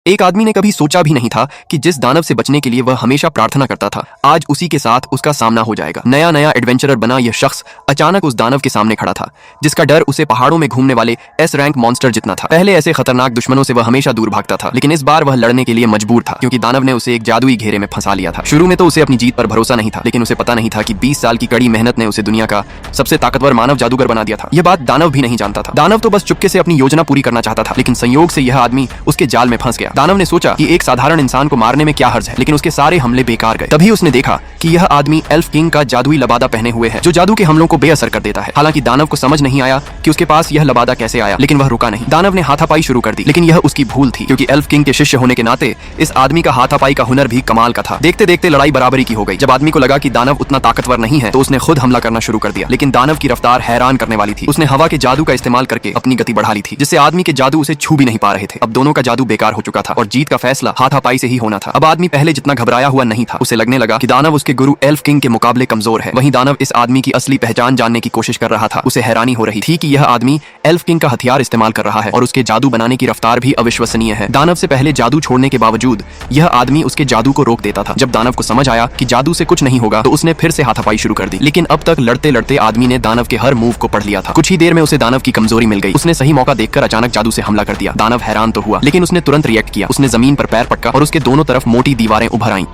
एक आदमी ने कभी सोचा भी नहीं था कि जिस दानव से बचने के लिए वह हमेशा प्रार्थना करता था, आज उसी के साथ उसका सामना हो जाएगा। नया नया एडवेंचरर बना यह शख्स अचानक उस दानव के सामने खड़ा था, जिसका डर उसे पहाड़ों में घूमने वाले एस रैंक मॉन्स्टर जितना था। पहले ऐसे खतरनाक दुश्मनों से वह हमेशा दूर भागता था, लेकिन इस बार वह लड़ने के लिए मजबूर था, क्योंकि दानव ने उसे एक जादुई घेरे में फंसा लिया था। शुरू में तो उसे अपनी जीत पर भरोसा नहीं था, लेकिन उसे पता नहीं था कि 20 साल की कड़ी मेहनत ने उसे दुनिया का सबसे ताकतवर मानव जादूगर बना दिया था। यह बात दानव भी नहीं जानता था। दानव तो बस चुपके से अपनी योजना पूरी करना चाहता था, लेकिन संयोग से यह आदमी उसके जाल में फंस गया। दानव ने सोचा कि एक साधारण इंसान को मारने में क्या हर्ज है, लेकिन उसके सारे हमले बेकार गए। तभी उसने देखा कि यह आदमी एल्फ किंग का जादुई लबादा पहने हुए है, जो जादू के हमलों को बेअसर कर देता है। हालांकि दानव को समझ नहीं आया कि उसके पास यह लबादा कैसे आया, लेकिन वह रुका नहीं। दानव ने हाथापाई शुरू कर दी, लेकिन यह उसकी भूल थी, क्योंकि एल्फ किंग के शिष्य होने के नाते इस आदमी का हाथापाई का हुनर भी कमाल का था। देखते देखते लड़ाई बराबरी की हो गई। जब आदमी को लगा कि दानव उतना ताकतवर नहीं है, तो उसने खुद हमला करना शुरू कर दिया। लेकिन दानव की रफ्तार हैरान करने वाली थी। उसने हवा के जादू का इस्तेमाल करके अपनी गति बढ़ा ली थी, जिससे आदमी के जादू उसे छू भी नहीं पा रहे थे। अब दोनों का जादू बेकार हो चुका था और जीत का फैसला हाथापाई से ही होना था। अब आदमी पहले जितना घबराया हुआ नहीं था। उसे लगने लगा कि दानव उसके गुरु एल्फ किंग के मुकाबले कमजोर है। वहीं दानव इस आदमी की असली पहचान जानने की कोशिश कर रहा था। उसे हैरानी हो रही थी कि यह आदमी एल्फ किंग का हथियार इस्तेमाल कर रहा है और उसके जादू बनाने की रफ्तार भी अविश्वसनीय है। दानव से पहले जादू छोड़ने के बावजूद यह आदमी उसके जादू को रोक देता था। जब दानव को समझ आया कि जादू से कुछ नहीं होगा, तो उसने फिर से हाथापाई शुरू कर दी। लेकिन अब तक लड़ते लड़ते आदमी ने दानव के हर मूव को पढ़ लिया था। कुछ ही देर में उसे दानव की कमजोरी मिल गई। उसने सही मौका देखकर अचानक जादू से हमला कर दिया। दानव हैरान तो हुआ, लेकिन उसने तुरंत रिएक्ट किया। उसने जमीन पर पैर पटका और उसके दोनों तरफ मोटी दीवारें उभर आईं।